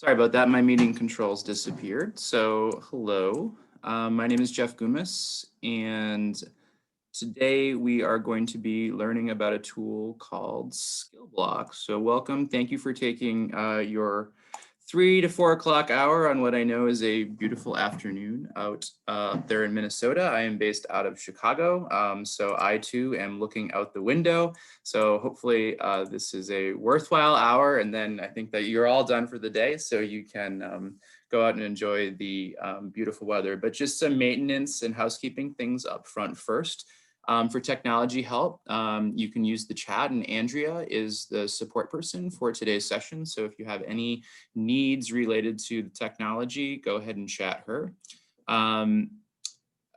Sorry about that. My meeting controls disappeared. So hello, my name is Jeff Goumas, and today we are going to be learning about a tool called SkillBlox. So welcome. Thank you for taking your 3 to 4 o'clock hour on what I know is a beautiful afternoon out there in Minnesota. I am based out of Chicago, so I too am looking out the window. So hopefully this is a worthwhile hour, and then I think that you're all done for the day, so you can go out and enjoy the beautiful weather. But just some maintenance and housekeeping things up front first. For technology help, you can use the chat, and Andrea is the support person for today's session. So if you have any needs related to the technology, go ahead and chat her.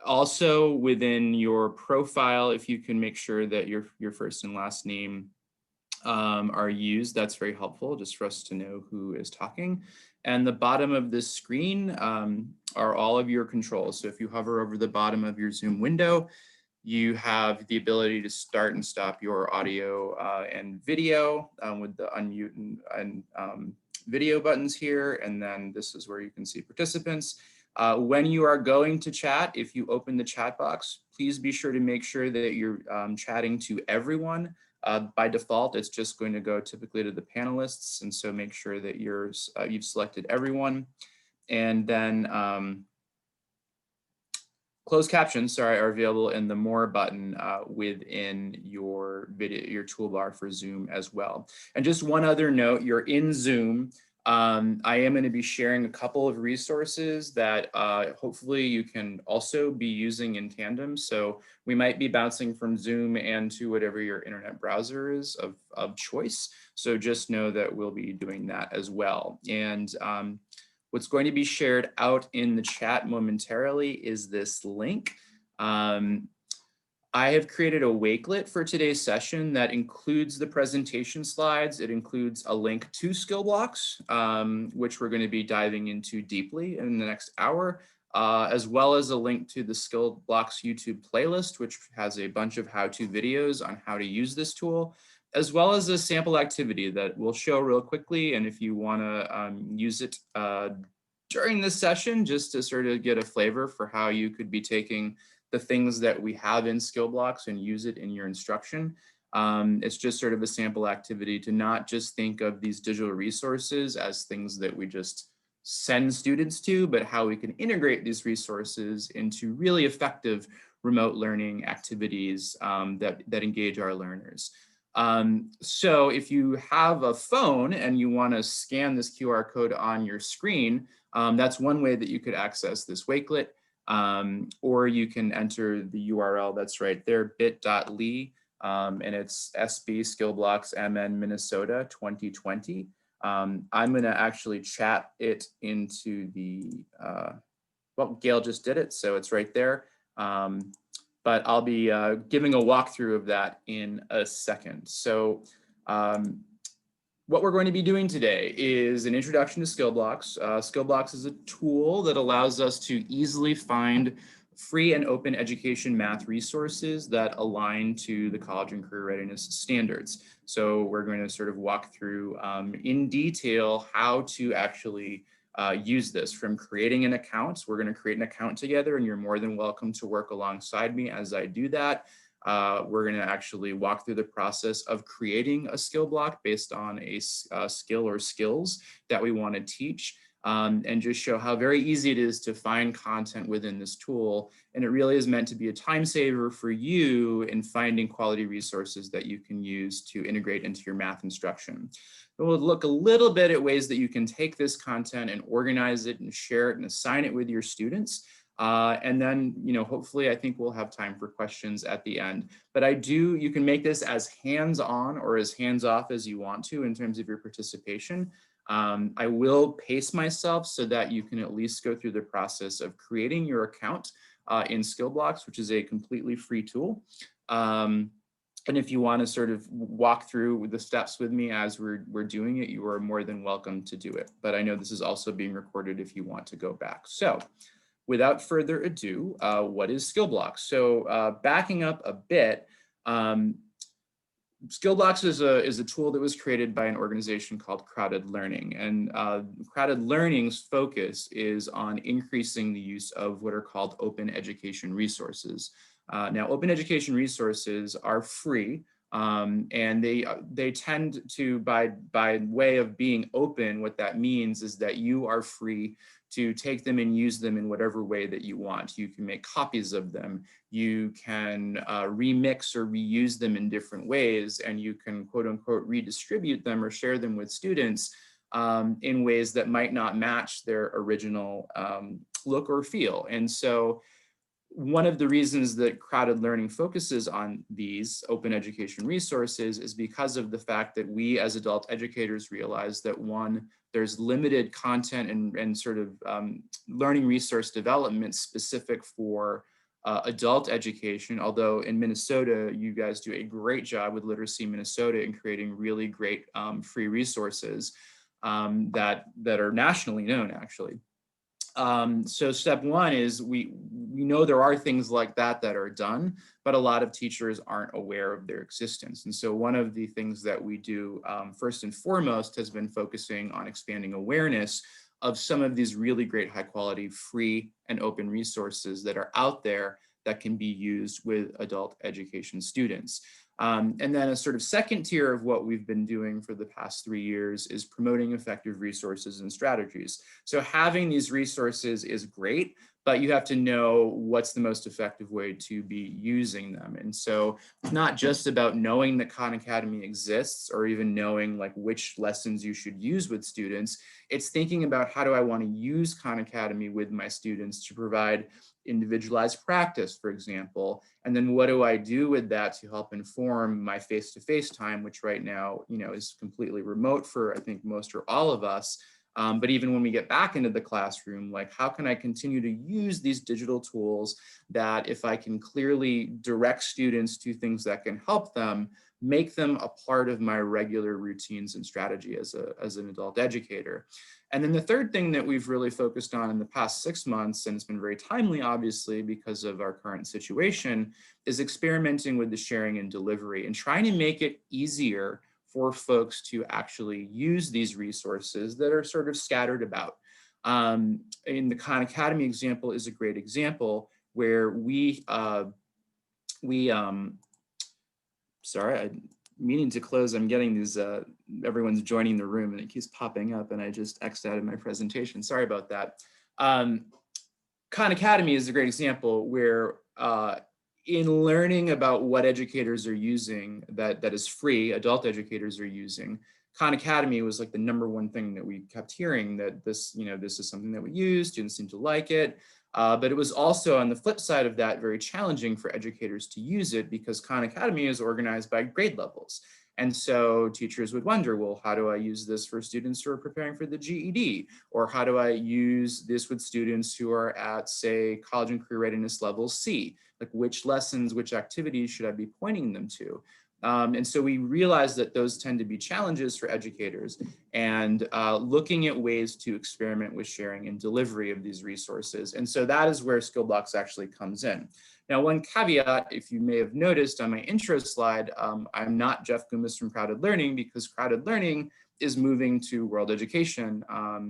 Also within your profile, if you can make sure that your first and last name are used, that's very helpful just for us to know who is talking. And the bottom of this screen are all of your controls. So if you hover over the bottom of your Zoom window, you have the ability to start and stop your audio and video with the unmute and video buttons here. And then this is where you can see participants. When you are going to chat, if you open the chat box, please be sure to make sure that you're chatting to everyone. By default, it's just going to go typically to the panelists. And so make sure that you've selected everyone. And then closed captions, are available in the More button within your toolbar for Zoom as well. And just one other note, you're in Zoom. I am going to be sharing a couple of resources that hopefully you can also be using in tandem. So we might be bouncing from Zoom and to whatever your internet browser is of choice. So just know that we'll be doing that as well. And what's going to be shared out in the chat momentarily is this link. I have created a wakelet for today's session that includes the presentation slides. It includes a link to SkillBlox, which we're going to be diving into deeply in the next hour, as well as a link to the SkillBlox YouTube playlist, which has a bunch of how-to videos on how to use this tool, as well as a sample activity that we'll show real quickly. And if you want to use it during this session, just to sort of get a flavor for how you could be taking the things that we have in SkillBlox and use it in your instruction. It's just sort of a sample activity to not just think of these digital resources as things that we just send students to, but how we can integrate these resources into really effective remote learning activities that engage our learners. So if you have a phone and you want to scan this QR code on your screen, that's one way that you could access this wakelet. Or you can enter the URL that's right there, bit.ly, and it's SB SkillBlox MN Minnesota 2020. I'm going to actually chat it into the, well, Gail just did it, so it's right there. But I'll be giving a walkthrough of that in a second. So what we're going to be doing today is an introduction to SkillBlox. SkillBlox is a tool that allows us to easily find free and open education math resources that align to the college and career readiness standards. So we're going to sort of walk through in detail how to actually use this, from creating an account. We're going to create an account together, and you're more than welcome to work alongside me as I do that. We're going to actually walk through the process of creating a skill block based on a skill or skills that we want to teach, and just show how very easy it is to find content within this tool. And it really is meant to be a time saver for you in finding quality resources that you can use to integrate into your math instruction. We'll look a little bit at ways that you can take this content and organize it and share it and assign it with your students. And then, hopefully I think we'll have time for questions at the end. But you can make this as hands-on or as hands-off as you want to in terms of your participation. I will pace myself so that you can at least go through the process of creating your account in SkillBlox, which is a completely free tool. And if you want to sort of walk through the steps with me as we're doing it, you are more than welcome to do it. But I know this is also being recorded if you want to go back. So without further ado, what is SkillBlox? So backing up a bit, SkillBlox is a tool that was created by an organization called Crowded Learning, and Crowded Learning's focus is on increasing the use of what are called open education resources. Now, open education resources are free, and they tend to, by way of being open, what that means is that you are free to take them and use them in whatever way that you want. You can make copies of them. You can remix or reuse them in different ways, and you can quote unquote redistribute them or share them with students in ways that might not match their original look or feel. And so one of the reasons that Crowded Learning focuses on these open education resources is because of the fact that we as adult educators realize that, one, there's limited content and sort of learning resource development specific for adult education, although in Minnesota, you guys do a great job with Literacy Minnesota in creating really great free resources that are nationally known, actually. So step one is we know there are things like that are done, but a lot of teachers aren't aware of their existence. And so one of the things that we do first and foremost has been focusing on expanding awareness of some of these really great high quality free and open resources that are out there that can be used with adult education students. And then a sort of second tier of what we've been doing for the past 3 years is promoting effective resources and strategies. So having these resources is great, but you have to know what's the most effective way to be using them. And so it's not just about knowing that Khan Academy exists or even knowing like which lessons you should use with students. It's thinking about, how do I want to use Khan Academy with my students to provide individualized practice, for example, and then what do I do with that to help inform my face-to-face time, which right now, is completely remote for, I think, most or all of us. But even when we get back into the classroom, like, how can I continue to use these digital tools that, if I can clearly direct students to things that can help them, make them a part of my regular routines and strategy as an adult educator. And then the third thing that we've really focused on in the past 6 months, and it's been very timely, obviously, because of our current situation, is experimenting with the sharing and delivery and trying to make it easier for folks to actually use these resources that are sort of scattered about. In the Khan Academy example is a great example where sorry, I'm meaning to close. I'm getting these, everyone's joining the room and it keeps popping up and I just X'd out of my presentation. Sorry about that. Khan Academy is a great example where in learning about what educators are using that is free, adult educators are using, Khan Academy was like the #1 thing that we kept hearing, that this is something that we use, students seem to like it. But it was also, on the flip side of that, very challenging for educators to use it because Khan Academy is organized by grade levels. And so teachers would wonder, well, how do I use this for students who are preparing for the GED? Or how do I use this with students who are at, say, college and career readiness level C? Like, which lessons, which activities should I be pointing them to? And so we realized that those tend to be challenges for educators, and looking at ways to experiment with sharing and delivery of these resources. And so that is where SkillBlox actually comes in. Now, one caveat, if you may have noticed on my intro slide, I'm not Jeff Goumas from Crowded Learning, because Crowded Learning is moving to World Education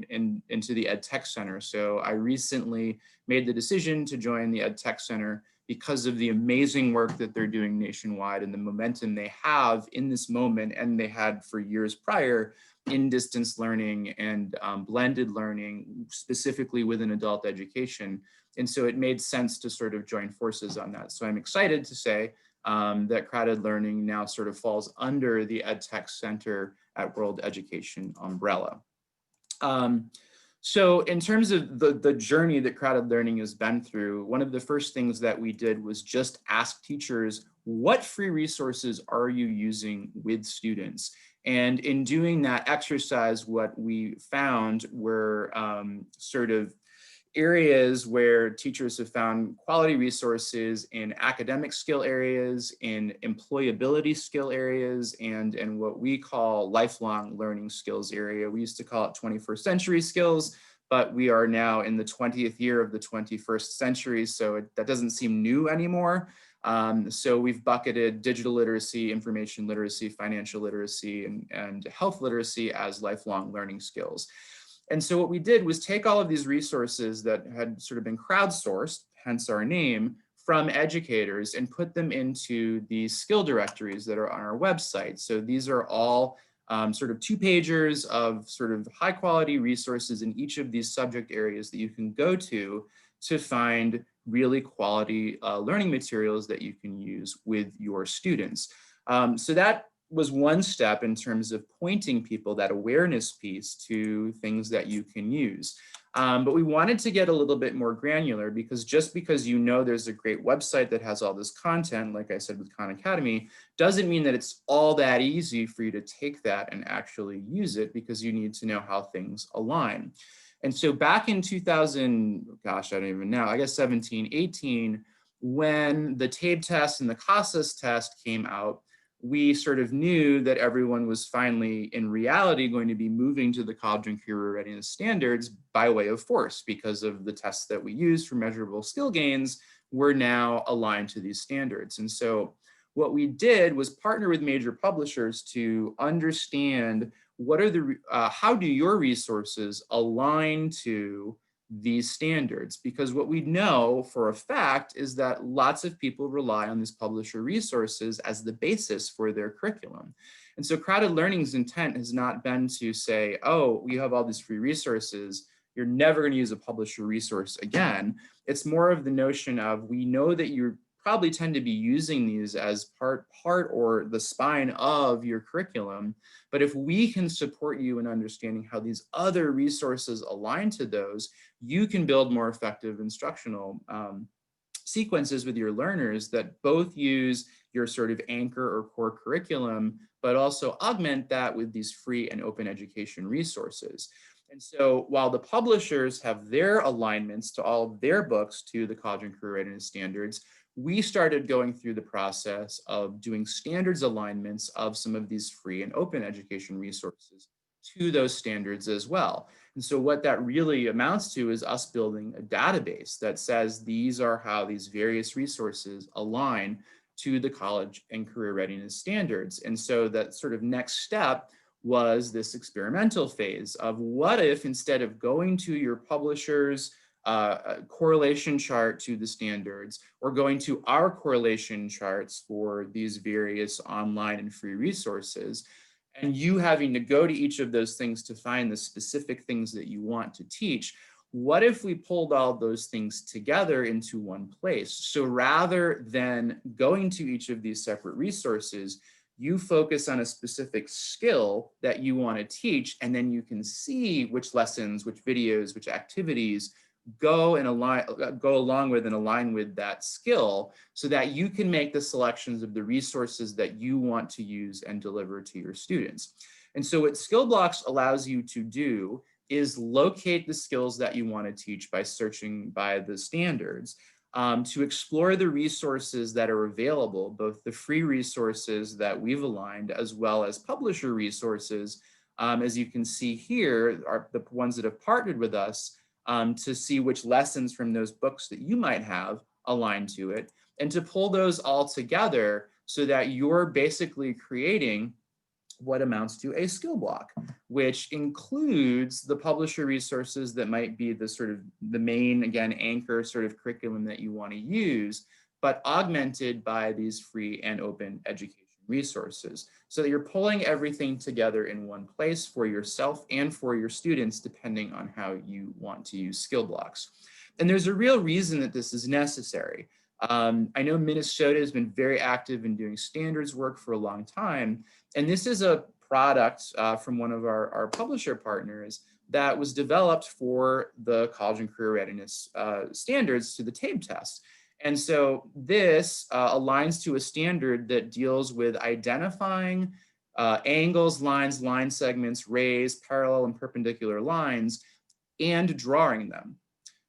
into the Ed Tech Center. So I recently made the decision to join the Ed Tech Center because of the amazing work that they're doing nationwide and the momentum they have in this moment, and they had for years prior, in distance learning and blended learning, specifically within adult education. And so it made sense to sort of join forces on that. So I'm excited to say that Crowded Learning now sort of falls under the Ed Tech Center at World Education umbrella. So in terms of the journey that Crowded Learning has been through, one of the first things that we did was just ask teachers, what free resources are you using with students? And in doing that exercise, what we found were sort of areas where teachers have found quality resources in academic skill areas, in employability skill areas, and what we call lifelong learning skills area. We used to call it 21st century skills, but we are now in the 20th year of the 21st century, so that doesn't seem new anymore. So we've bucketed digital literacy, information literacy, financial literacy, and health literacy as lifelong learning skills. And so what we did was take all of these resources that had sort of been crowdsourced, hence our name, from educators and put them into these skill directories that are on our website. So these are all sort of 2-pagers of sort of high quality resources in each of these subject areas that you can go to find really quality learning materials that you can use with your students. So that was one step in terms of pointing people, that awareness piece, to things that you can use. But we wanted to get a little bit more granular, because just because you know there's a great website that has all this content, like I said with Khan Academy, doesn't mean that it's all that easy for you to take that and actually use it, because you need to know how things align. And so back in 2000, gosh, I don't even know, I guess 17, 18, when the TABE test and the CASAS test came out, we sort of knew that everyone was finally, in reality, going to be moving to the college and career readiness standards by way of force, because of the tests that we use for measurable skill gains were now aligned to these standards. And so what we did was partner with major publishers to understand what are the, how do your resources align to these standards? Because what we know for a fact is that lots of people rely on these publisher resources as the basis for their curriculum. And so Crowded Learning's intent has not been to say, oh, we have all these free resources, you're never going to use a publisher resource again. It's more of the notion of, we know that you probably tend to be using these as part or the spine of your curriculum. But if we can support you in understanding how these other resources align to those, you can build more effective instructional sequences with your learners that both use your sort of anchor or core curriculum, but also augment that with these free and open education resources. And so while the publishers have their alignments to all of their books to the college and career readiness standards, we started going through the process of doing standards alignments of some of these free and open education resources to those standards as well. And so what that really amounts to is us building a database that says these are how these various resources align to the college and career readiness standards. And so that sort of next step was this experimental phase of, what if instead of going to your publisher's correlation chart to the standards, or going to our correlation charts for these various online and free resources, and you having to go to each of those things to find the specific things that you want to teach, what if we pulled all those things together into one place? So rather than going to each of these separate resources, you focus on a specific skill that you want to teach, and then you can see which lessons, which videos, which activities go along with and align with that skill, so that you can make the selections of the resources that you want to use and deliver to your students. And so what SkillBlox allows you to do is locate the skills that you want to teach by searching by the standards, to explore the resources that are available, both the free resources that we've aligned as well as publisher resources. As you can see here, are the ones that have partnered with us, to see which lessons from those books that you might have aligned to it, and to pull those all together so that you're basically creating what amounts to a skill block, which includes the publisher resources that might be the sort of the main, again, anchor sort of curriculum that you want to use, but augmented by these free and open education resources, so that you're pulling everything together in one place for yourself and for your students, depending on how you want to use SkillBlox. And there's a real reason that this is necessary. I know Minnesota has been very active in doing standards work for a long time, and this is a product from one of our publisher partners that was developed for the college and career readiness standards to the TABE test. And so this aligns to a standard that deals with identifying angles, lines, line segments, rays, parallel and perpendicular lines, and drawing them.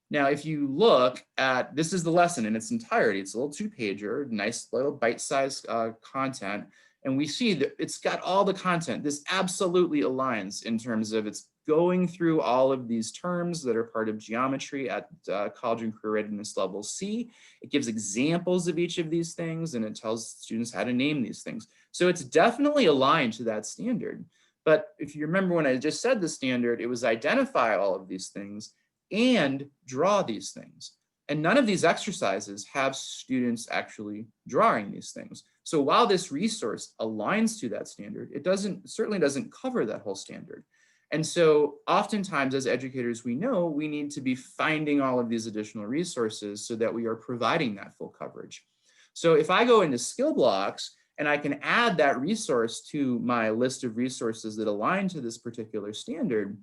Now, if you look at, this is the lesson in its entirety. It's a little 2-pager, nice little bite-sized content. And we see that it's got all the content. This absolutely aligns in terms of its going through all of these terms that are part of geometry at college and career readiness level C. It gives examples of each of these things, and it tells students how to name these things. So it's definitely aligned to that standard. But if you remember when I just said the standard, it was identify all of these things and draw these things. And none of these exercises have students actually drawing these things. So while this resource aligns to that standard, it certainly doesn't cover that whole standard. And so oftentimes as educators, we know we need to be finding all of these additional resources so that we are providing that full coverage. So if I go into SkillBlox and I can add that resource to my list of resources that align to this particular standard,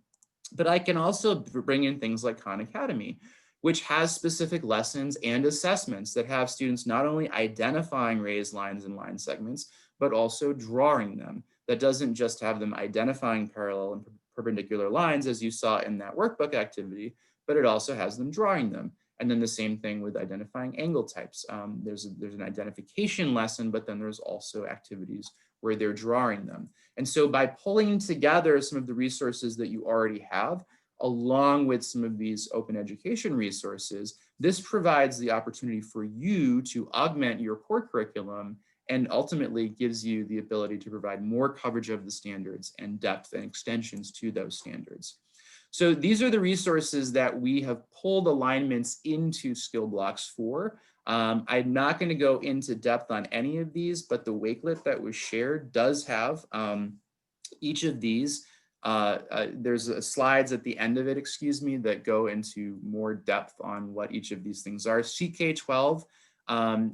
but I can also bring in things like Khan Academy, which has specific lessons and assessments that have students not only identifying raised lines and line segments, but also drawing them. That doesn't just have them identifying parallel and perpendicular lines as you saw in that workbook activity, but it also has them drawing them. And then the same thing with identifying angle types. There's an identification lesson, but then there's also activities where they're drawing them. And so by pulling together some of the resources that you already have, along with some of these open education resources, this provides the opportunity for you to augment your core curriculum and ultimately gives you the ability to provide more coverage of the standards and depth and extensions to those standards. So these are the resources that we have pulled alignments into SkillBlox for. I'm not going to go into depth on any of these, but the wakelet that was shared does have each of these. There's slides at the end of it, excuse me, that go into more depth on what each of these things are. CK12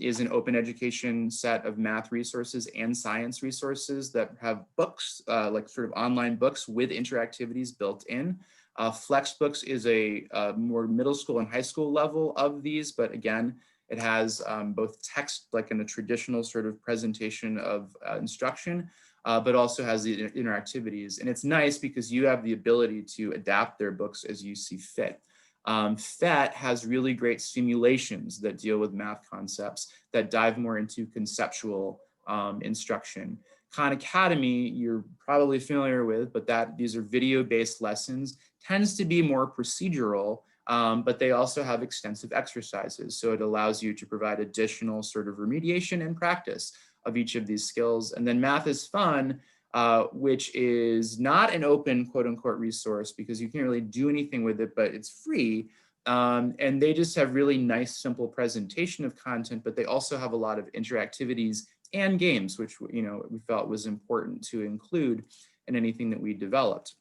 is an open education set of math resources and science resources that have books, like sort of online books with interactivities built in. Flexbooks is a more middle school and high school level of these, but again, it has both text, like in a traditional sort of presentation of instruction, but also has the interactivities. And it's nice because you have the ability to adapt their books as you see fit. FET has really great simulations that deal with math concepts that dive more into conceptual instruction. Khan Academy, you're probably familiar with, but these are video-based lessons, tends to be more procedural, but they also have extensive exercises. So it allows you to provide additional sort of remediation and practice of each of these skills. And then Math is Fun, which is not an open quote unquote resource because you can't really do anything with it, but it's free. And they just have really nice, simple presentation of content, but they also have a lot of interactivities and games, which we felt was important to include in anything that we developed.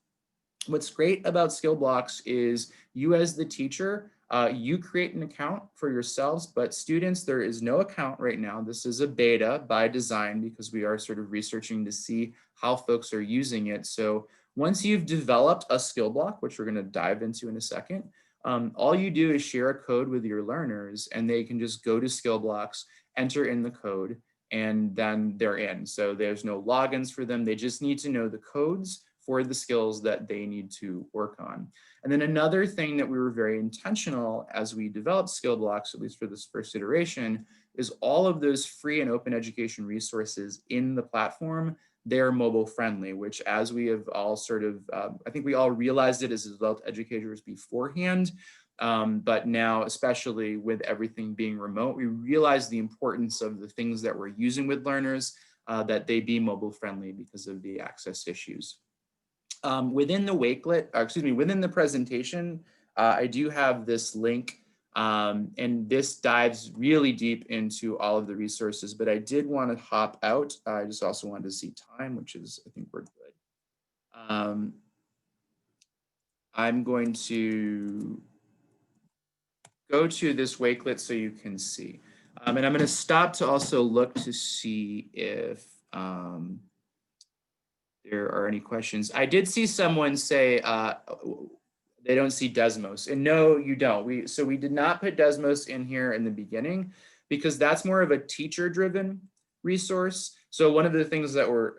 What's great about SkillBlox is you as the teacher, you create an account for yourselves, but students, there is no account right now. This is a beta by design because we are sort of researching to see how folks are using it. So once you've developed a skill block, which we're going to dive into in a second, all you do is share a code with your learners and they can just go to SkillBlox, enter in the code, and then they're in. So there's no logins for them. They just need to know the codes for the skills that they need to work on. And then another thing that we were very intentional as we developed SkillBlox, at least for this first iteration, is all of those free and open education resources in the platform, they're mobile friendly, which as we have all sort of, I think we all realized it as adult educators beforehand, but now, especially with everything being remote, we realize the importance of the things that we're using with learners, that they be mobile friendly because of the access issues. Within the wakelet, within the presentation, I do have this link, and this dives really deep into all of the resources, but I did want to hop out. I just also wanted to see time, which is, I think we're good. I'm going to go to this wakelet so you can see. And I'm going to stop to also look to see if there are any questions. I did see someone say they don't see Desmos, and no, you don't. So we did not put Desmos in here in the beginning because that's more of a teacher-driven resource. So one of the things that we're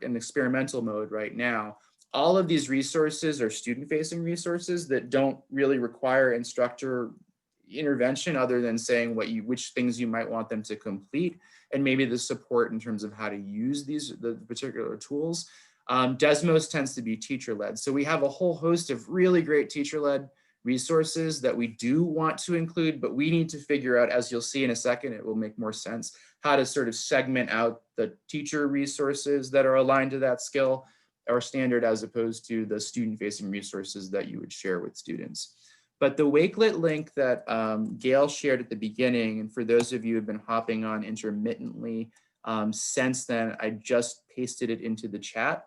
in experimental mode right now. All of these resources are student-facing resources that don't really require instructor intervention other than saying which things you might want them to complete and maybe the support in terms of how to use the particular tools. Desmos tends to be teacher-led. So we have a whole host of really great teacher-led resources that we do want to include, but we need to figure out, as you'll see in a second, it will make more sense, how to sort of segment out the teacher resources that are aligned to that skill or standard as opposed to the student-facing resources that you would share with students. But the Wakelet link that Gail shared at the beginning, and for those of you who have been hopping on intermittently since then, I just pasted it into the chat.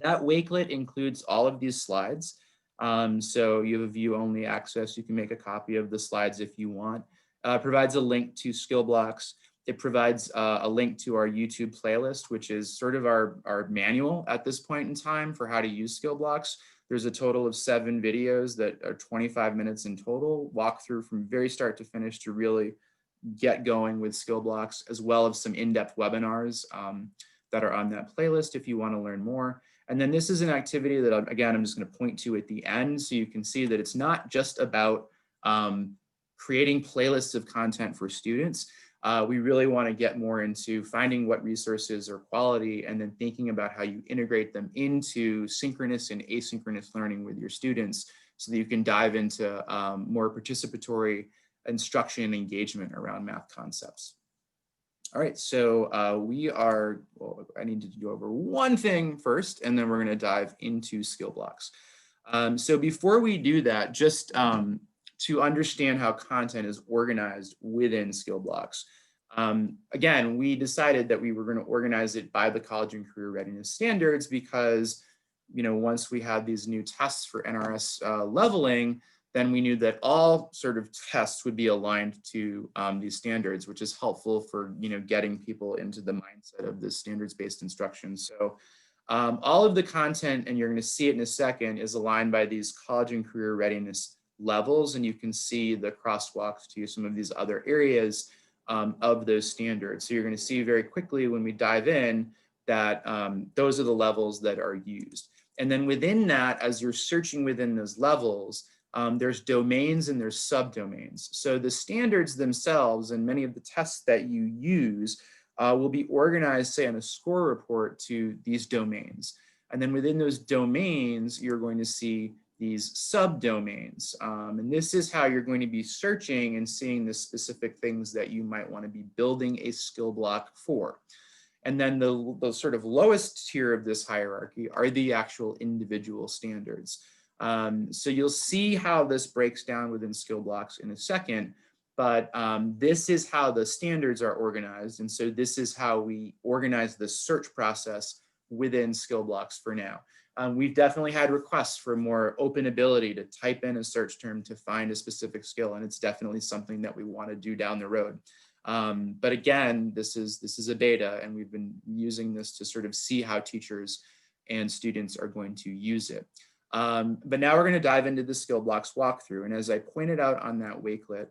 That Wakelet includes all of these slides. So you have a view-only access. You can make a copy of the slides if you want. Provides a link to SkillBlox. It provides a link to our YouTube playlist, which is sort of our manual at this point in time for how to use SkillBlox. There's a total of 7 videos that are 25 minutes in total, walk through from very start to finish to really get going with SkillBlox, as well as some in-depth webinars that are on that playlist if you want to learn more. And then this is an activity that, again, I'm just going to point to at the end so you can see that it's not just about creating playlists of content for students. We really want to get more into finding what resources are quality and then thinking about how you integrate them into synchronous and asynchronous learning with your students so that you can dive into more participatory instruction and engagement around math concepts. All right, so well, I need to go over one thing first, and then we're going to dive into SkillBlox. So before we do that, just to understand how content is organized within SkillBlox. Again, we decided that we were going to organize it by the college and career readiness standards because, once we had these new tests for NRS leveling, then we knew that all sort of tests would be aligned to these standards, which is helpful for, getting people into the mindset of this standards-based instruction. So all of the content, and you're going to see it in a second, is aligned by these college and career readiness levels, and you can see the crosswalks to some of these other areas of those standards. So you're going to see very quickly when we dive in that those are the levels that are used. And then within that, as you're searching within those levels, there's domains and there's subdomains. So the standards themselves and many of the tests that you use will be organized, say, on a score report to these domains. And then within those domains, you're going to see these subdomains. And this is how you're going to be searching and seeing the specific things that you might want to be building a skill block for. And then the sort of lowest tier of this hierarchy are the actual individual standards. So you'll see how this breaks down within SkillBlox in a second, but this is how the standards are organized. And so this is how we organize the search process within SkillBlox for now. We've definitely had requests for more open ability to type in a search term to find a specific skill, and it's definitely something that we want to do down the road. But again, this is a beta, and we've been using this to sort of see how teachers and students are going to use it. But now we're going to dive into the SkillBlox walkthrough. And as I pointed out on that Wakelet,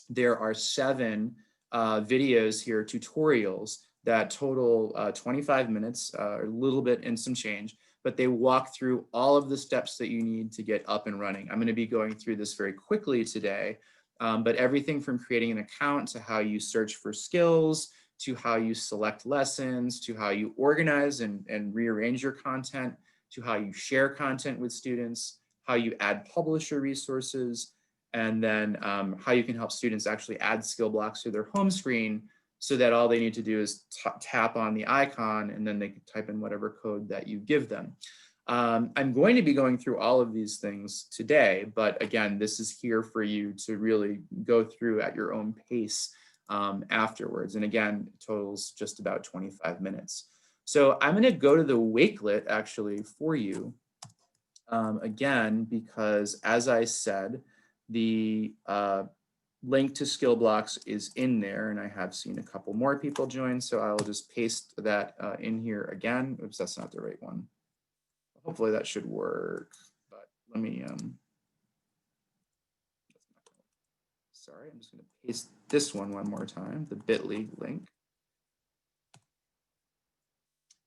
there are 7 videos here, tutorials that total 25 minutes, a little bit and some change, but they walk through all of the steps that you need to get up and running. I'm going to be going through this very quickly today, but everything from creating an account to how you search for skills, to how you select lessons, to how you organize and rearrange your content, to how you share content with students, how you add publisher resources, and then how you can help students actually add skill blocks to their home screen so that all they need to do is tap on the icon and then they can type in whatever code that you give them. I'm going to be going through all of these things today, but again, this is here for you to really go through at your own pace afterwards. And again, it totals just about 25 minutes. So I'm going to go to the Wakelet actually for you again, because as I said, the link to SkillBlox is in there, and I have seen a couple more people join, so I'll just paste that in here again. Oops, that's not the right one. Hopefully that should work, but let me, sorry, I'm just going to paste this one more time, the bit.ly link.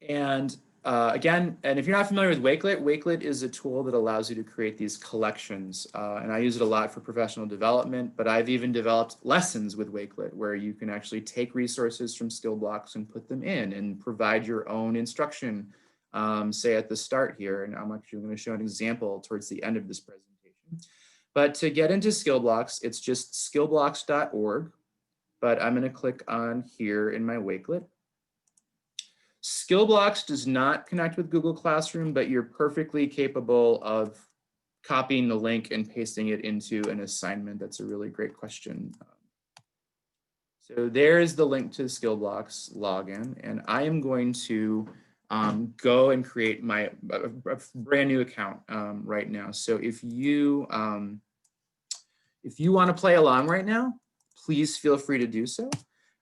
And again, and if you're not familiar with Wakelet, Wakelet is a tool that allows you to create these collections. And I use it a lot for professional development, but I've even developed lessons with Wakelet where you can actually take resources from SkillBlox and put them in and provide your own instruction say at the start here, and I'm actually going to show an example towards the end of this presentation. But to get into SkillBlox, it's just skillblox.org, but I'm going to click on here in my Wakelet. SkillBlox does not connect with Google Classroom, but you're perfectly capable of copying the link and pasting it into an assignment. That's a really great question. So there's the link to the SkillBlox login, and I am going to go and create my brand new account right now. So if you want to play along right now, please feel free to do so.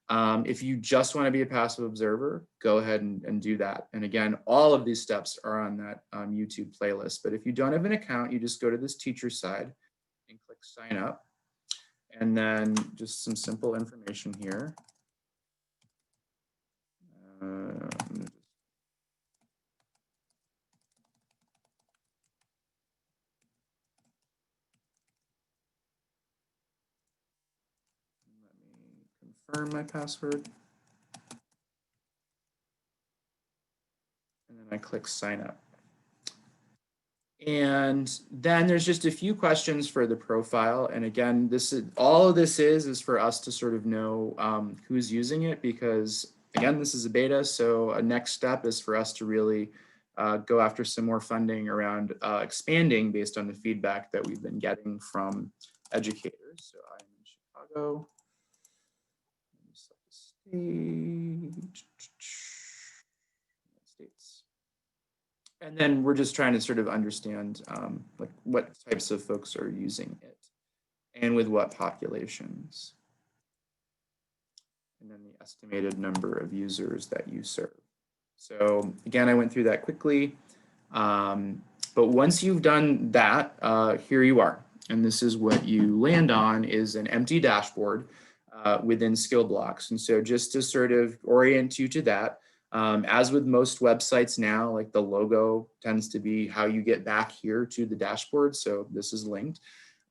If you just want to be a passive observer, go ahead and do that. And again, all of these steps are on that YouTube playlist. But if you don't have an account, you just go to this teacher side and click sign up. And then just some simple information here. Let me confirm my password. And then I click sign up. And then there's just a few questions for the profile. And again, all of this is for us to sort of know who's using it, because again, this is a beta. So a next step is for us to really go after some more funding around expanding based on the feedback that we've been getting from educators. So I'm in Chicago. Let me select the state. States. And then we're just trying to sort of understand like what types of folks are using it and with what populations. And then the estimated number of users that you serve. So again, I went through that quickly. But once you've done that, here you are. And this is what you land on, is an empty dashboard within SkillBlox. And so just to sort of orient you to that, as with most websites now, like the logo tends to be how you get back here to the dashboard. So this is linked.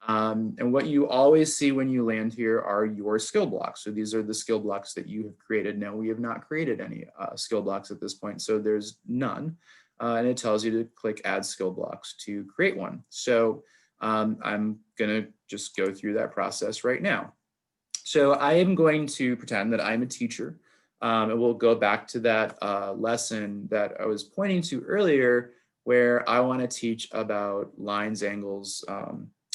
And what you always see when you land here are your skill blocks. So these are the skill blocks that you have created. Now, we have not created any skill blocks at this point, so there's none. And it tells you to click add skill blocks to create one. So I'm gonna just go through that process right now. So I am going to pretend that I'm a teacher. And we'll go back to that lesson that I was pointing to earlier, where I want to teach about lines, angles,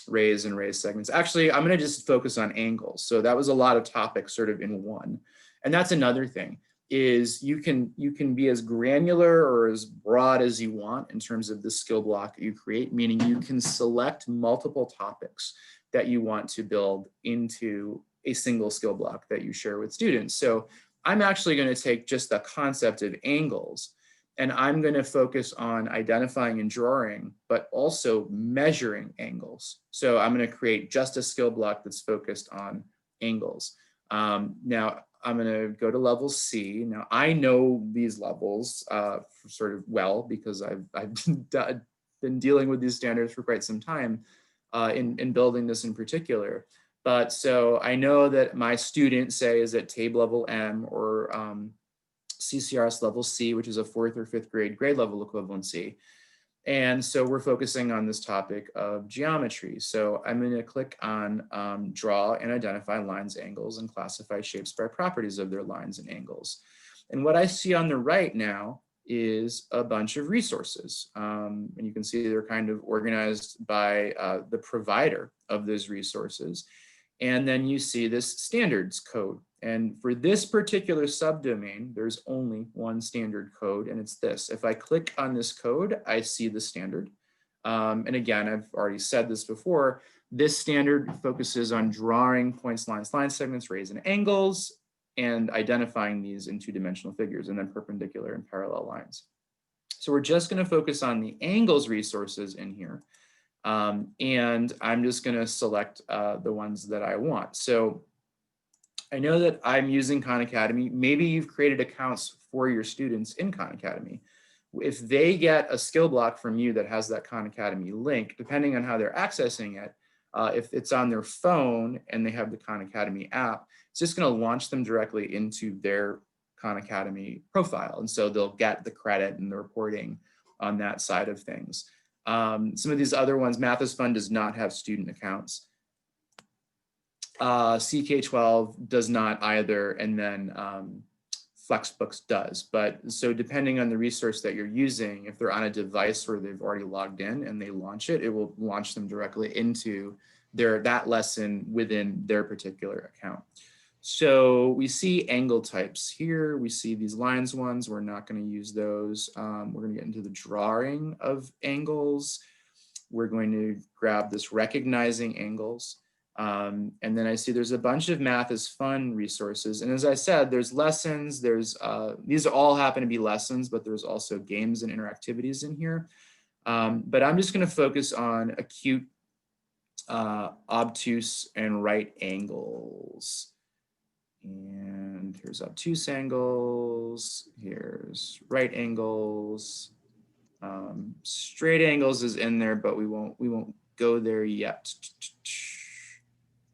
rays and raised segments. Actually, I'm going to just focus on angles. So that was a lot of topics sort of in one. And that's another thing, is you can be as granular or as broad as you want in terms of the skill block that you create, meaning you can select multiple topics that you want to build into a single skill block that you share with students. So I'm actually going to take just the concept of angles, and I'm going to focus on identifying and drawing, but also measuring angles. So I'm going to create just a skill block that's focused on angles. Now I'm going to go to level C. Now I know these levels sort of well, because I've been dealing with these standards for quite some time in building this in particular. But so I know that my student, say, is at TABE level M or CCRS level C, which is a 4th or 5th grade level equivalency. And so we're focusing on this topic of geometry. So I'm going to click on draw and identify lines, angles, and classify shapes by properties of their lines and angles. And what I see on the right now is a bunch of resources. And you can see they're kind of organized by the provider of those resources. And then you see this standards code. And for this particular subdomain, there's only one standard code, and it's this. If I click on this code, I see the standard. And again, I've already said this before, this standard focuses on drawing points, lines, line segments, rays, and angles, and identifying these in 2-dimensional figures, and then perpendicular and parallel lines. So we're just going to focus on the angles resources in here. And I'm just going to select the ones that I want. So I know that I'm using Khan Academy. Maybe you've created accounts for your students in Khan Academy. If they get a skill block from you that has that Khan Academy link, depending on how they're accessing it, if it's on their phone and they have the Khan Academy app, it's just going to launch them directly into their Khan Academy profile. And so they'll get the credit and the reporting on that side of things. Some of these other ones, Math is Fun does not have student accounts. CK12 does not either, and then Flexbooks does. But so depending on the resource that you're using, if they're on a device where they've already logged in and they launch it, it will launch them directly into that lesson within their particular account. So we see angle types here. We see these lines ones. We're not going to use those. We're going to get into the drawing of angles. We're going to grab this recognizing angles. And then I see there's a bunch of Math is Fun resources. And as I said, there's lessons. These all happen to be lessons, but there's also games and interactivities in here. But I'm just going to focus on acute, obtuse, and right angles. And here's obtuse angles, here's right angles. Straight angles is in there, but we won't go there yet.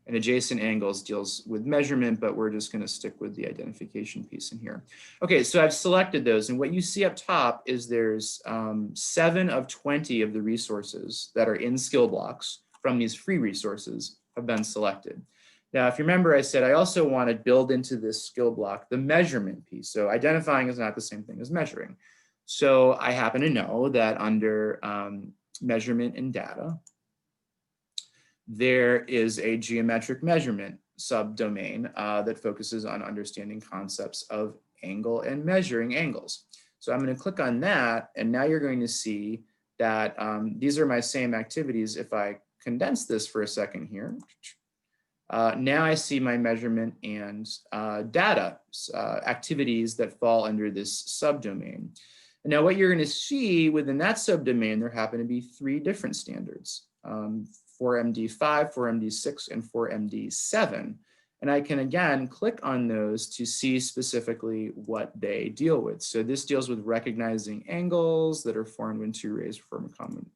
And adjacent angles deals with measurement, but we're just going to stick with the identification piece in here. Okay, so I've selected those, and what you see up top is there's 7 of 20 of the resources that are in SkillBlox from these free resources have been selected. Now, if you remember, I said I also want to build into this skill block the measurement piece. So identifying is not the same thing as measuring. So I happen to know that under measurement and data, there is a geometric measurement subdomain that focuses on understanding concepts of angle and measuring angles. So I'm going to click on that, and now you're going to see that these are my same activities. If I condense this for a second here, now I see my measurement and data activities that fall under this subdomain. And now what you're going to see within that subdomain, there happen to be 3 different standards, 4MD5, 4MD6, and 4MD7. And I can again click on those to see specifically what they deal with. So this deals with recognizing angles that are formed when 2 rays form a common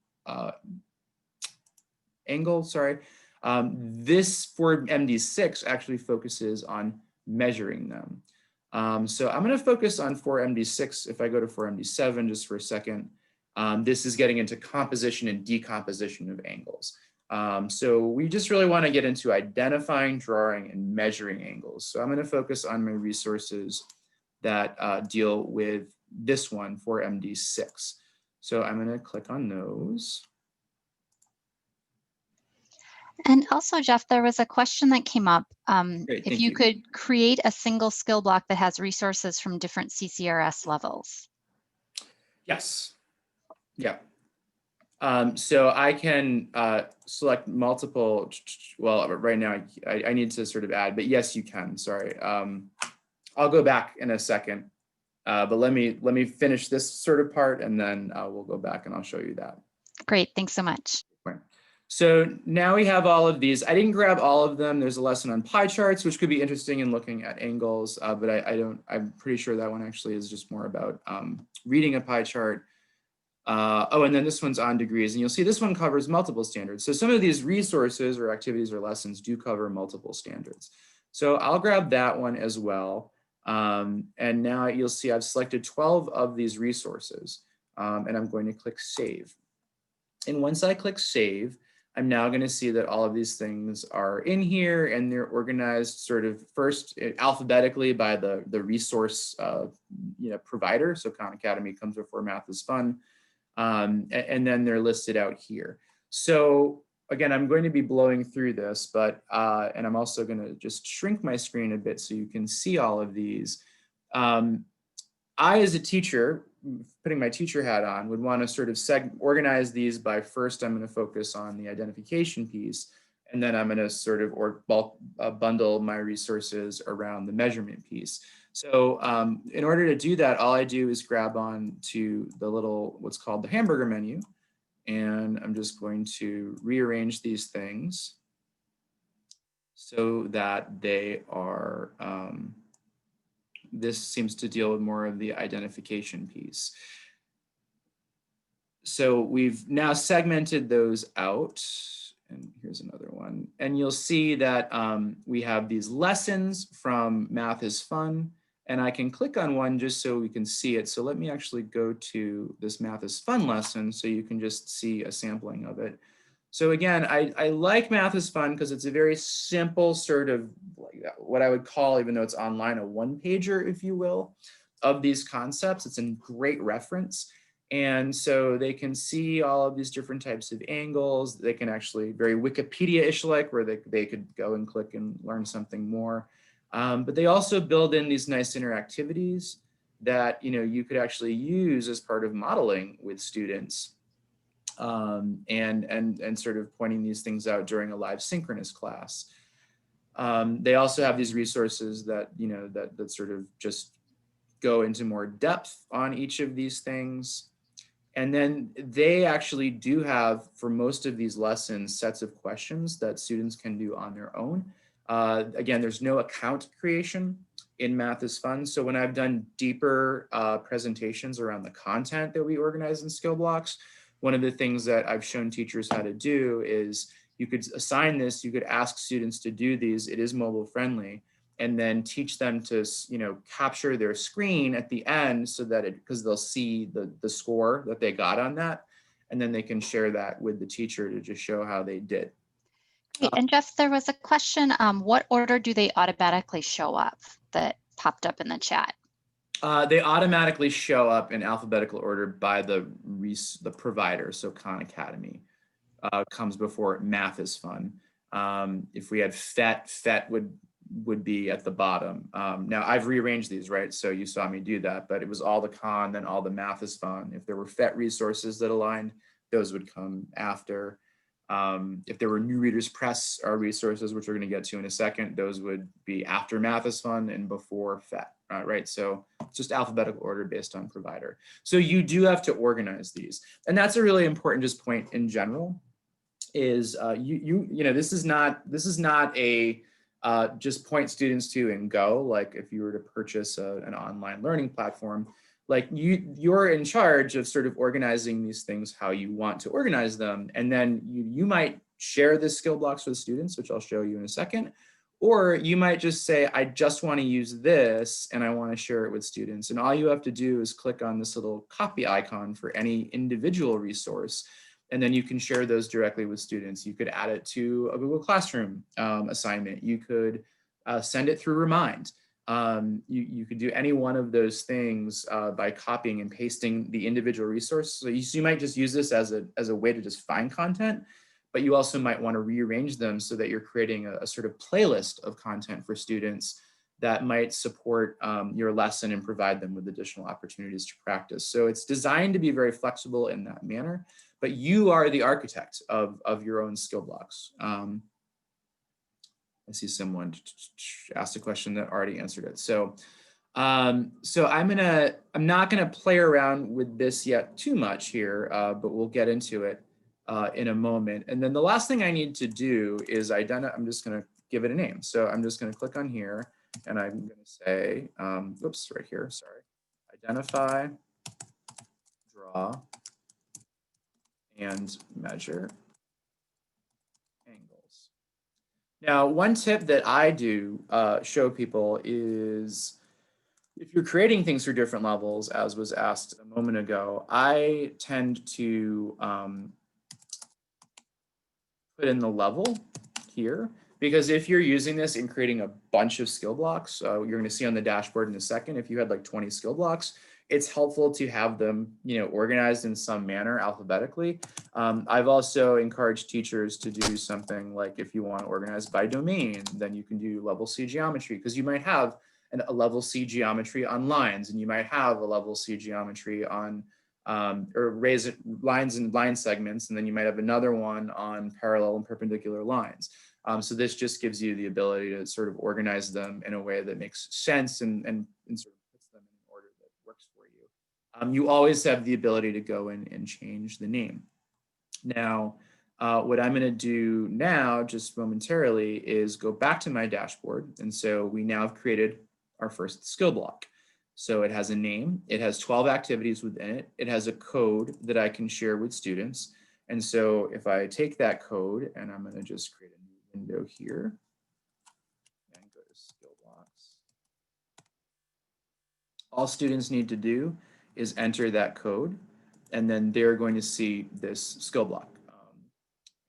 angle, sorry. This for MD6 actually focuses on measuring them. So I'm going to focus on 4MD6. If I go to 4MD7 just for a second, this is getting into composition and decomposition of angles. So we just really want to get into identifying, drawing, and measuring angles. So I'm going to focus on my resources that deal with this one, 4MD6. So I'm going to click on those. And also, Jeff, there was a question that came up. Great, if you could create a single skill block that has resources from different CCRS levels. Yes. Yeah. So I can select multiple. Well, right now I need to sort of add, but yes, you can. Sorry. I'll go back in a second, but let me finish this sort of part, and then we'll go back and I'll show you that. Great. Thanks so much. So now we have all of these. I didn't grab all of them. There's a lesson on pie charts, which could be interesting in looking at angles, but I'm pretty sure that one actually is just more about reading a pie chart. Oh, and then this one's on degrees, and you'll see this one covers multiple standards. So some of these resources or activities or lessons do cover multiple standards. So I'll grab that one as well. And now you'll see I've selected 12 of these resources, and I'm going to click Save. And once I click Save, I'm now going to see that all of these things are in here, and they're organized sort of first alphabetically by the resource provider. So Khan Academy comes before Math is Fun, and then they're listed out here. So again, I'm going to be blowing through this, but and I'm also going to just shrink my screen a bit so you can see all of these. I, as a teacher, putting my teacher hat on, would want to sort of organize these by first I'm going to focus on the identification piece, and then I'm going to sort of bundle my resources around the measurement piece. So in order to do that, all I do is grab on to the little, what's called the hamburger menu, and I'm just going to rearrange these things so that they are, this seems to deal with more of the identification piece. So we've now segmented those out, and here's another one. And you'll see that we have these lessons from Math is Fun, And I can click on one just so we can see it. So let me actually go to this Math is Fun lesson so you can just see a sampling of it. So again, I like Math is Fun because it's a very simple sort of what I would call, even though it's online, a one-pager, if you will, of these concepts. It's a great reference. And so they can see all of these different types of angles. They can actually, very Wikipedia-ish like, where they could go and click and learn something more. But they also build in these nice interactivities that you could actually use as part of modeling with students, and sort of pointing these things out during a live synchronous class. They also have these resources that that sort of just go into more depth on each of these things. And then they actually do have, for most of these lessons, sets of questions that students can do on their own. Again, there's no account creation in Math is Fun. So when I've done deeper presentations around the content that we organize in SkillBlox, one of the things that I've shown teachers how to do is you could assign this, you could ask students to do these, it is mobile friendly, and then teach them to capture their screen at the end so that because they'll see the score that they got on that, and then they can share that with the teacher to just show how they did. Great. And Jeff, there was a question, what order do they automatically show up that popped up in the chat? They automatically show up in alphabetical order by the provider. So Khan Academy comes before Math is Fun. If we had FET would be at the bottom. Now I've rearranged these, right? So you saw me do that, but it was all the Khan, then all the Math is Fun. If there were FET resources that aligned, those would come after. If there were New Readers Press resources, which we're going to get to in a second, those would be after Math is Fun and before FET, right? So it's just alphabetical order based on provider. So you do have to organize these. And that's a really important just point in general is this is not a just point students to and go, like if you were to purchase an online learning platform. Like you're in charge of sort of organizing these things how you want to organize them. And then you might share this SkillBlox with students, which I'll show you in a second. Or you might just say, I just want to use this and I want to share it with students. And all you have to do is click on this little copy icon for any individual resource. And then you can share those directly with students. You could add it to a Google Classroom assignment. You could send it through Remind. You could do any one of those things by copying and pasting the individual resource. So you might just use this as a way to just find content, but you also might want to rearrange them so that you're creating a sort of playlist of content for students that might support your lesson and provide them with additional opportunities to practice. So it's designed to be very flexible in that manner, but you are the architect of your own SkillBlox. I see someone asked a question that already answered it. So, I'm not gonna play around with this yet too much here, but we'll get into it in a moment. And then the last thing I need to do is I'm just gonna give it a name. So I'm just gonna click on here and I'm gonna say, oops, right here, sorry. Identify, draw, and measure angles. Now, one tip that I do show people is if you're creating things for different levels, as was asked a moment ago, I tend to put in the level here, because if you're using this in creating a bunch of skill blocks, you're going to see on the dashboard in a second, if you had like 20 skill blocks, it's helpful to have them, organized in some manner alphabetically. I've also encouraged teachers to do something like, if you want to organize by domain, then you can do level C geometry, because you might have a level C geometry on lines, and you might have a level C geometry on or raise lines and line segments, and then you might have another one on parallel and perpendicular lines. So this just gives you the ability to sort of organize them in a way that makes sense and sort of puts them in an order that works for you. You always have the ability to go in and change the name. Now, what I'm going to do now, just momentarily, is go back to my dashboard. And so we now have created our first skill block. So it has a name, it has 12 activities within it, it has a code that I can share with students. And so if I take that code and I'm going to just create a new window here and go to SkillBlox. All students need to do is enter that code, and then they're going to see this skill block.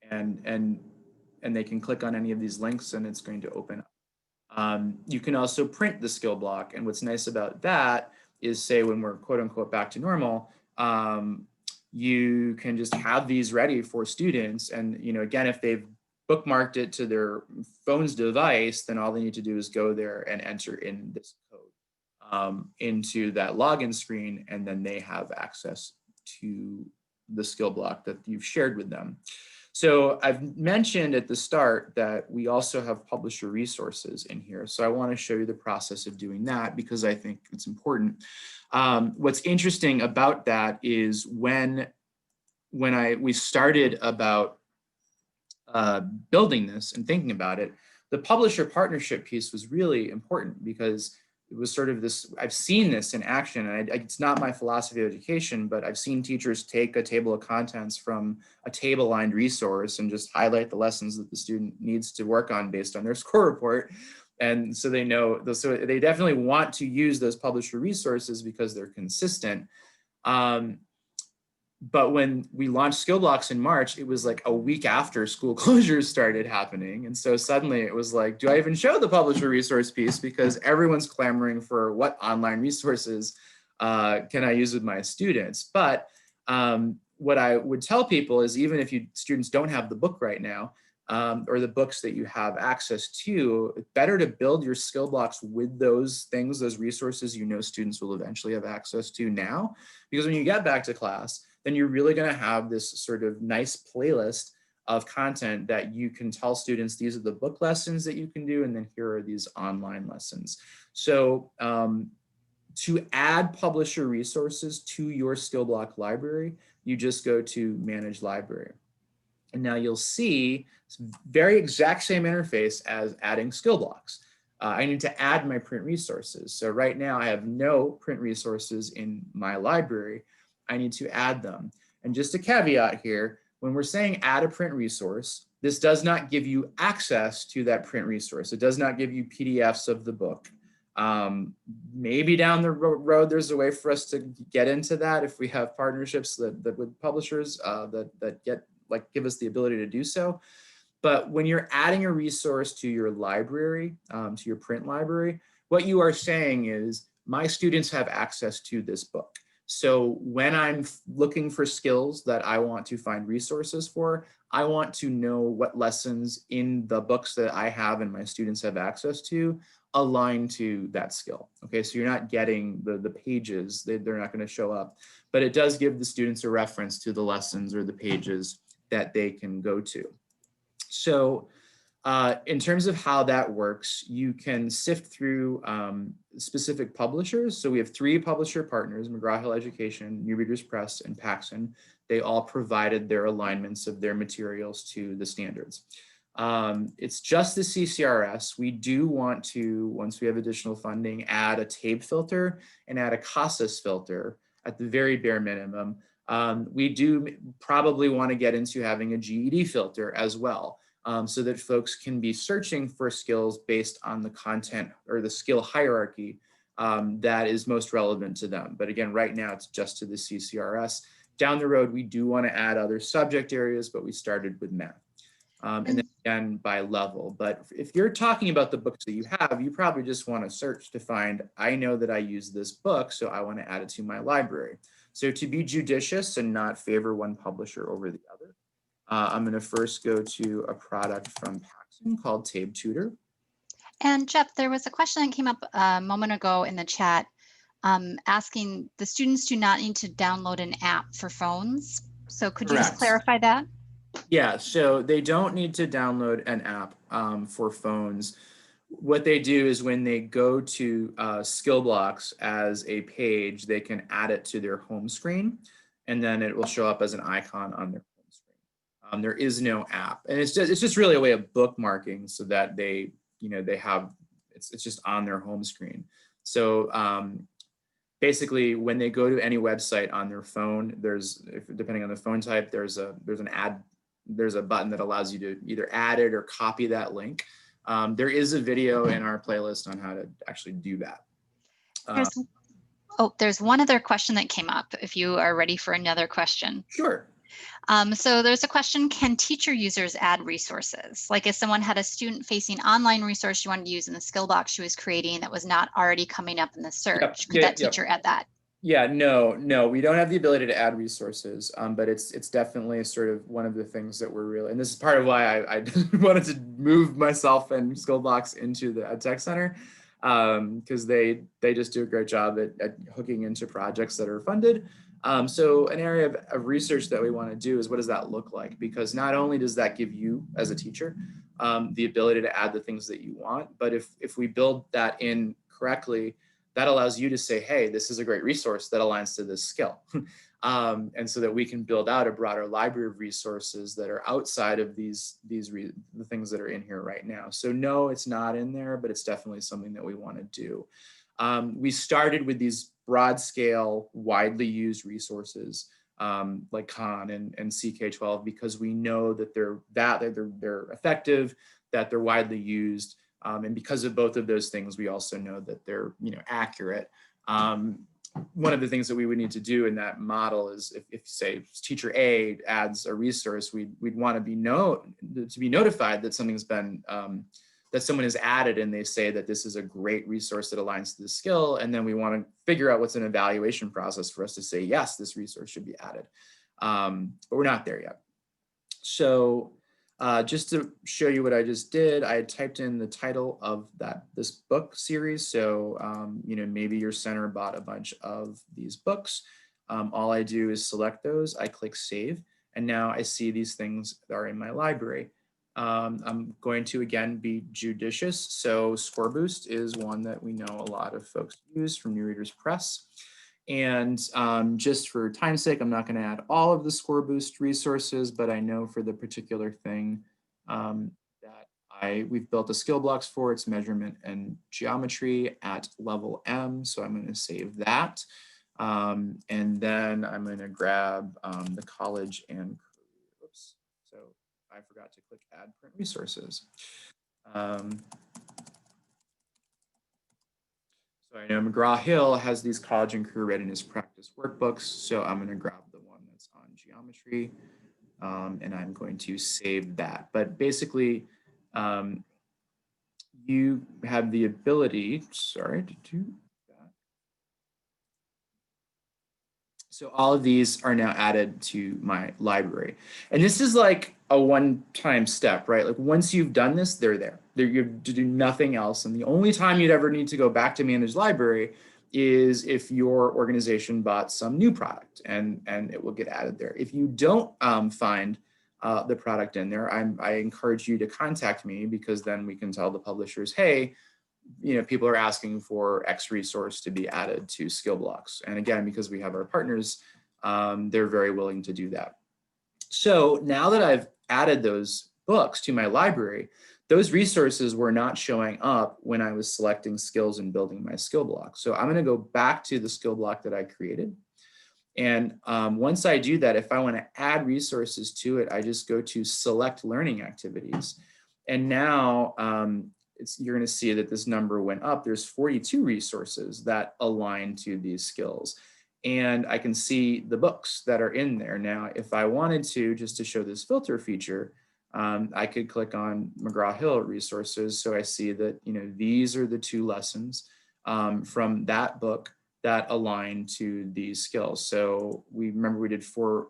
And they can click on any of these links and it's going to open up. You can also print the skill block. And what's nice about that is, say when we're quote unquote back to normal, you can just have these ready for students. And, you know, again, if they've bookmarked it to their phone's device, then all they need to do is go there and enter in this code into that login screen, and then they have access to the skill block that you've shared with them. So I've mentioned at the start that we also have publisher resources in here. So I want to show you the process of doing that because I think it's important. What's interesting about that is when we started about building this and thinking about it, the publisher partnership piece was really important because it was sort of this, I've seen this in action, and it's not my philosophy of education, but I've seen teachers take a table of contents from a table-aligned resource and just highlight the lessons that the student needs to work on based on their score report. And so they know, so they definitely want to use those publisher resources because they're consistent. But when we launched SkillBlox in March, it was like a week after school closures started happening. And so suddenly it was like, do I even show the publisher resource piece? Because everyone's clamoring for what online resources can I use with my students? But what I would tell people is, even if students don't have the book right now, or the books that you have access to, it's better to build your SkillBlox with those things, those resources you know students will eventually have access to now. Because when you get back to class, then you're really going to have this sort of nice playlist of content that you can tell students, these are the book lessons that you can do, and then here are these online lessons. So to add publisher resources to your SkillBlock library, you just go to Manage Library. And now you'll see it's very exact same interface as adding SkillBlox. I need to add my print resources. So right now I have no print resources in my library. I need to add them. And just a caveat here, when we're saying add a print resource, this does not give you access to that print resource. It does not give you PDFs of the book. Maybe down the road, there's a way for us to get into that if we have partnerships that with publishers that give us the ability to do so. But when you're adding a resource to your library, to your print library, what you are saying is, my students have access to this book. So when I'm looking for skills that I want to find resources for, I want to know what lessons in the books that I have and my students have access to align to that skill. Okay, so you're not getting the pages, they're not going to show up, but it does give the students a reference to the lessons or the pages that they can go to. So in terms of how that works, you can sift through specific publishers. So we have 3 publisher partners: McGraw-Hill Education, New Readers Press, and Paxson. They all provided their alignments of their materials to the standards. It's just the CCRS. We do want to, once we have additional funding, add a TABE filter and add a CASAS filter at the very bare minimum. We do probably want to get into having a GED filter as well, so that folks can be searching for skills based on the content or the skill hierarchy that is most relevant to them. But again, right now it's just to the CCRS. Down the road, we do want to add other subject areas, but we started with math. And then again, by level. But if you're talking about the books that you have, you probably just want to search to find, I know that I use this book, so I want to add it to my library. So to be judicious and not favor one publisher over the other, I'm going to first go to a product from Paxson called TABE Tutor. And Jeff, there was a question that came up a moment ago in the chat asking, the students do not need to download an app for phones. So could you just clarify that? Yeah, so they don't need to download an app for phones. What they do is when they go to SkillBlox as a page, they can add it to their home screen, and then it will show up as an icon on their home screen. There is no app, and it's just really a way of bookmarking so that they have it's just on their home screen. So basically, when they go to any website on their phone, depending on the phone type, there's a button that allows you to either add it or copy that link. There is a video in our playlist on how to actually do that. Oh, there's one other question that came up, if you are ready for another question. Sure. So there's a question, can teacher users add resources? Like if someone had a student-facing online resource she wanted to use in the SkillBlox she was creating that was not already coming up in the search, could that teacher add that? Yeah, no, we don't have the ability to add resources, but it's definitely sort of one of the things that we're really, and this is part of why I wanted to move myself and SkillBlox into the EdTech Center, because they just do a great job at hooking into projects that are funded. So an area of research that we want to do is what does that look like? Because not only does that give you as a teacher the ability to add the things that you want, but if we build that in correctly, that allows you to say, hey, this is a great resource that aligns to this skill. And so that we can build out a broader library of resources that are outside of the things that are in here right now. So no, it's not in there, but it's definitely something that we want to do. We started with these broad scale, widely used resources like Khan and CK12 because we know that they're effective, that they're widely used. And because of both of those things, we also know that they're accurate. One of the things that we would need to do in that model is if say teacher A adds a resource, we'd want to be notified that something's been that someone has added and they say that this is a great resource that aligns to the skill. And then we want to figure out what's an evaluation process for us to say, yes, this resource should be added. But we're not there yet. So just to show you what I just did, I had typed in the title of this book series. So, maybe your center bought a bunch of these books. All I do is select those, I click save, and now I see these things that are in my library. I'm going to, again, be judicious. So Score Boost is one that we know a lot of folks use from New Readers Press. And just for time's sake, I'm not going to add all of the Score Boost resources, but I know for the particular thing that we've built a SkillBlox for, its measurement and geometry at level M. So I'm going to save that. And then I'm going to grab the college and career. Oops. So I forgot to click add print resources. So I know McGraw-Hill has these college and career readiness practice workbooks. So I'm going to grab the one that's on geometry and I'm going to save that. But basically, you have the ability, sorry, to do that. So all of these are now added to my library. And this is like a one-time step, right? Like once you've done this, they're there. You have to do nothing else. And the only time you'd ever need to go back to manage library is if your organization bought some new product and it will get added there. If you don't find the product in there, I encourage you to contact me because then we can tell the publishers, hey, people are asking for X resource to be added to SkillBlox. And again, because we have our partners, they're very willing to do that. So now that I've added those books to my library, those resources were not showing up when I was selecting skills and building my SkillBlock. So I'm going to go back to the SkillBlock that I created. And once I do that, if I want to add resources to it, I just go to select learning activities. And now you're going to see that this number went up. There's 42 resources that align to these skills. And I can see the books that are in there. Now, if I wanted to, just to show this filter feature, I could click on McGraw-Hill resources. So I see that, these are the 2 lessons from that book that align to these skills. So we remember we did 4.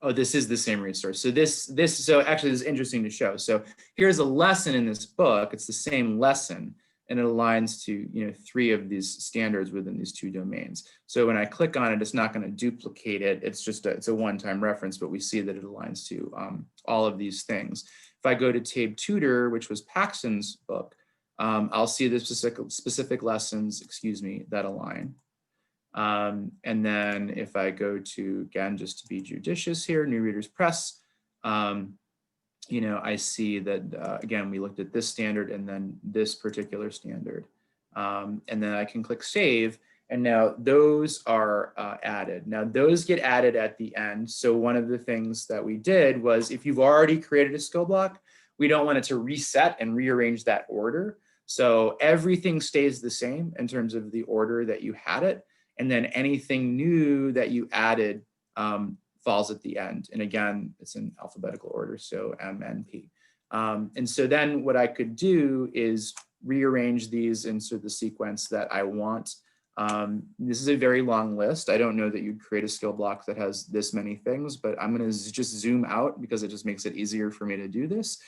Oh, this is the same resource. So so actually this is interesting to show. So here's a lesson in this book. It's the same lesson and it aligns to, 3 of these standards within these 2 domains. So when I click on it, it's not going to duplicate it. It's just it's a one-time reference, but we see that it aligns to all of these things. If I go to Tabe Tutor, which was Paxton's book, I'll see the specific lessons, that align. And then if I go to, again, just to be judicious here, New Readers Press, I see that, again, we looked at this standard and then this particular standard. And then I can click save. And now those are added. Now those get added at the end. So one of the things that we did was if you've already created a skill block, we don't want it to reset and rearrange that order. So everything stays the same in terms of the order that you had it. And then anything new that you added falls at the end. And again, it's in alphabetical order, so M, N, P. And so then what I could do is rearrange these into the sequence that I want. This is a very long list. I don't know that you'd create a skill block that has this many things, but I'm going to just zoom out because it just makes it easier for me to do this.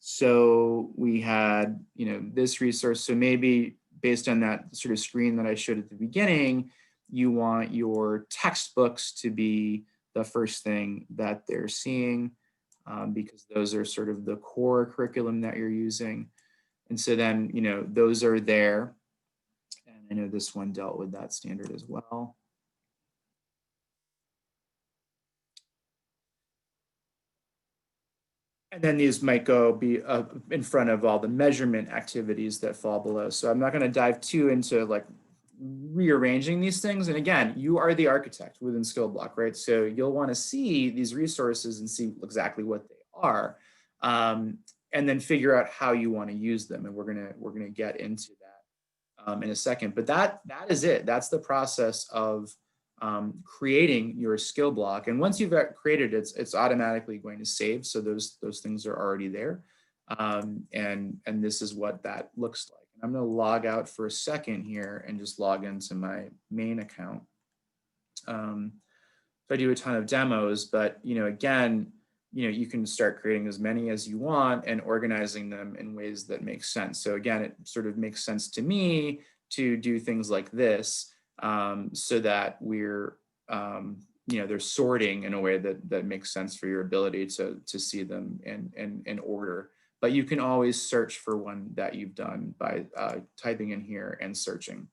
So we had, this resource. So maybe based on that sort of screen that I showed at the beginning, you want your textbooks to be the first thing that they're seeing, because those are sort of the core curriculum that you're using. And so then, those are there. And I know this one dealt with that standard as well. And then these might be in front of all the measurement activities that fall below. So I'm not going to dive too into like rearranging these things. And again, you are the architect within SkillBlock, right? So you'll want to see these resources and see exactly what they are, and then figure out how you want to use them. And we're gonna get into that in a second. But that is it. That's the process of creating your skill block. And once you've created it, it's automatically going to save. So those things are already there. And this is what that looks like. And I'm going to log out for a second here and just log into my main account. So I do a ton of demos, but again, you can start creating as many as you want and organizing them in ways that make sense. So again, it sort of makes sense to me to do things like this, so that we're, they're sorting in a way that makes sense for your ability to see them in order. But you can always search for one that you've done by typing in here and searching.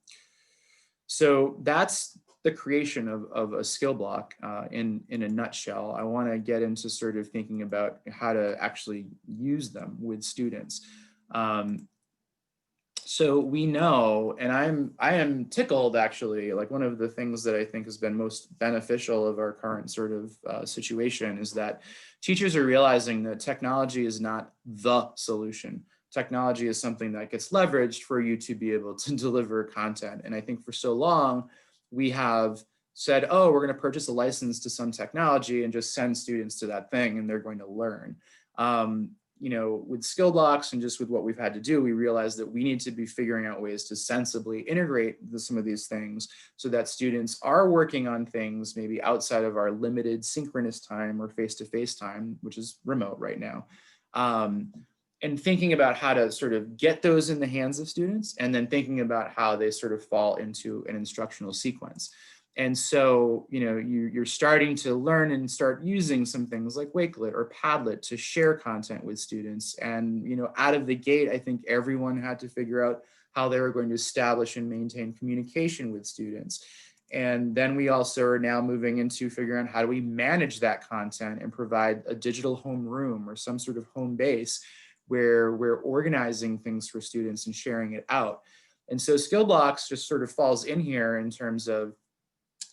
So that's the creation of a skill block in a nutshell. I want to get into sort of thinking about how to actually use them with students. So we know, and I am tickled actually, like one of the things that I think has been most beneficial of our current sort of situation is that teachers are realizing that technology is not the solution. Technology is something that gets leveraged for you to be able to deliver content. And I think for so long, we have said, oh, we're going to purchase a license to some technology and just send students to that thing and they're going to learn. With skill blocks and just with what we've had to do, we realized that we need to be figuring out ways to sensibly integrate some of these things so that students are working on things maybe outside of our limited synchronous time or face-to-face time, which is remote right now. And thinking about how to sort of get those in the hands of students and then thinking about how they sort of fall into an instructional sequence. And so, you're starting to learn and start using some things like Wakelet or Padlet to share content with students. And, out of the gate, I think everyone had to figure out how they were going to establish and maintain communication with students. And then we also are now moving into figuring out how do we manage that content and provide a digital home room or some sort of home base where we're organizing things for students and sharing it out. And so SkillBlox just sort of falls in here in terms of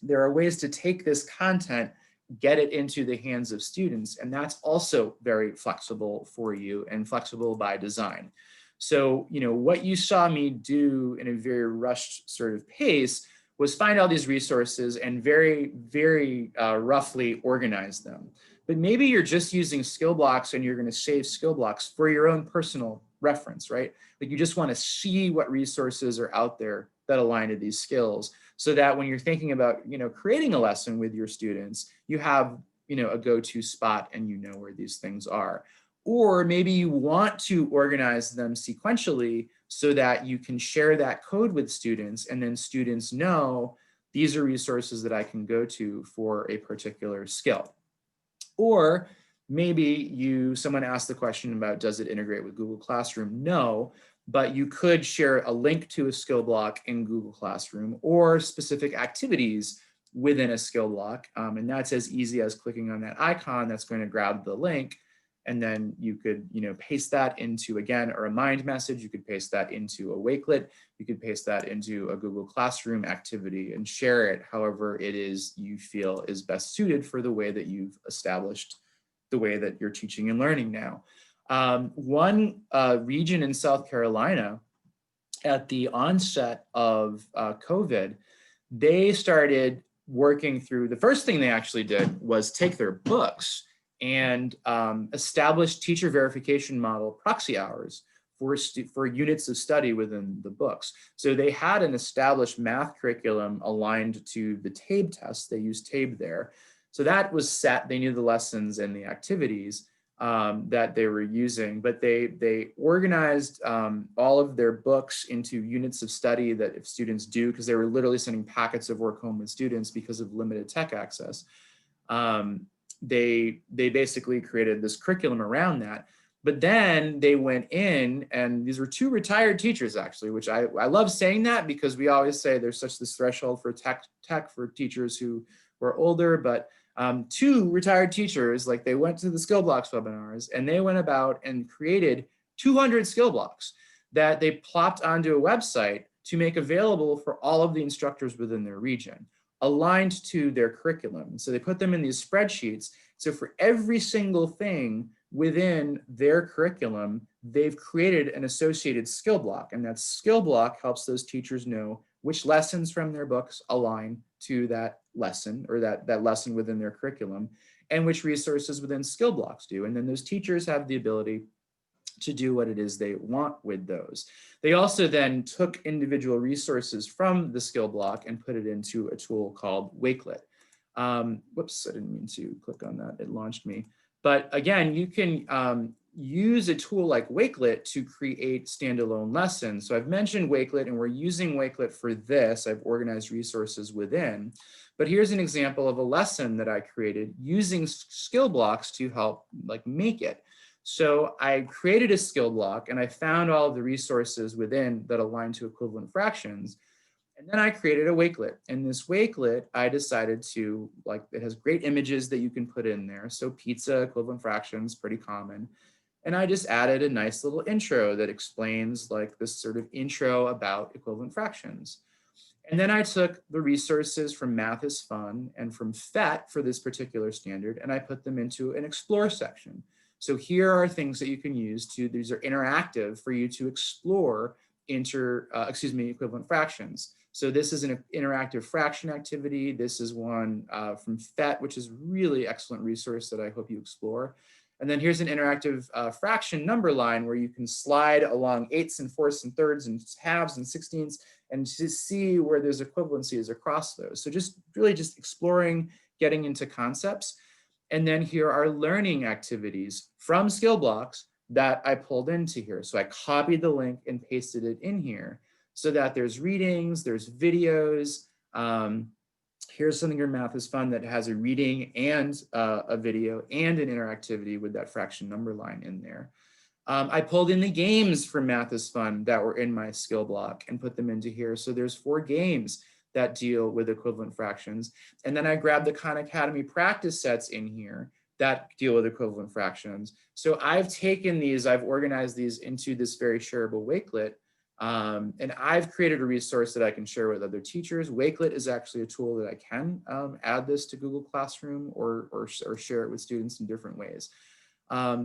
there are ways to take this content, get it into the hands of students, and that's also very flexible for you and flexible by design. So, what you saw me do in a very rushed sort of pace was find all these resources and very, very roughly organize them. But maybe you're just using skill blocks and you're going to save skill blocks for your own personal reference, right? Like you just want to see what resources are out there that align to these skills so that when you're thinking about, creating a lesson with your students, you have, a go-to spot and where these things are. Or maybe you want to organize them sequentially so that you can share that code with students and then students know these are resources that I can go to for a particular skill. Or maybe someone asked the question about, does it integrate with Google Classroom? No, but you could share a link to a skill block in Google Classroom or specific activities within a skill block. And that's as easy as clicking on that icon that's going to grab the link. And then you could, paste that into, again, a remind message. You could paste that into a Wakelet. You could paste that into a Google Classroom activity and share it however it is you feel is best suited for the way that you've established the way that you're teaching and learning now. One region in South Carolina, at the onset of COVID, they started working through, the first thing they actually did was take their books and establish teacher verification model proxy hours for units of study within the books. So they had an established math curriculum aligned to the TABE test. They used TABE there. So that was set. They knew the lessons and the activities that they were using, but they organized all of their books into units of study that if students do, because they were literally sending packets of work home with students because of limited tech access. They basically created this curriculum around that. But then they went in, and these were two retired teachers actually, which I love saying that because we always say there's such this threshold for tech for teachers who were older, but two retired teachers, like they went to the SkillBlox webinars and they went about and created 200 SkillBlox that they plopped onto a website to make available for all of the instructors within their region, aligned to their curriculum. So they put them in these spreadsheets. So for every single thing within their curriculum, they've created an associated skill block, and that skill block helps those teachers know which lessons from their books align to that lesson or that lesson within their curriculum, and which resources within skill blocks do. And then those teachers have the ability to do what it is they want with those. They also then took individual resources from the skill block and put it into a tool called Wakelet. Whoops, I didn't mean to click on that. It launched me. But again, you can use a tool like Wakelet to create standalone lessons. So I've mentioned Wakelet, and we're using Wakelet for this. I've organized resources within. But here's an example of a lesson that I created using skill blocks to help make it. So I created a skill block and I found all of the resources within that align to equivalent fractions. And then I created a Wakelet. And this Wakelet, I decided to, it has great images that you can put in there. So pizza, equivalent fractions, pretty common. And I just added a nice little intro that explains this sort of intro about equivalent fractions. And then I took the resources from Math is Fun and from PhET for this particular standard, and I put them into an explore section. So here are things that you can use these are interactive for you to explore equivalent fractions. So this is an interactive fraction activity. This is one from PhET, which is really excellent resource that I hope you explore. And then here's an interactive fraction number line where you can slide along 8ths and 4ths and 3rds and halves and 16ths and to see where there's equivalencies across those. So just really just exploring, getting into concepts. And then here are learning activities from skill blocks that I pulled into here. So I copied the link and pasted it in here so that there's readings, there's videos. Here's something in Math is Fun that has a reading and a video and an interactivity with that fraction number line in there. I pulled in the games from Math is Fun that were in my skill block and put them into here. So there's 4 games that deal with equivalent fractions. And then I grabbed the Khan Academy practice sets in here that deal with equivalent fractions. So I've taken these, I've organized these into this very shareable Wakelet. And I've created a resource that I can share with other teachers. Wakelet is actually a tool that I can add this to Google Classroom or share it with students in different ways.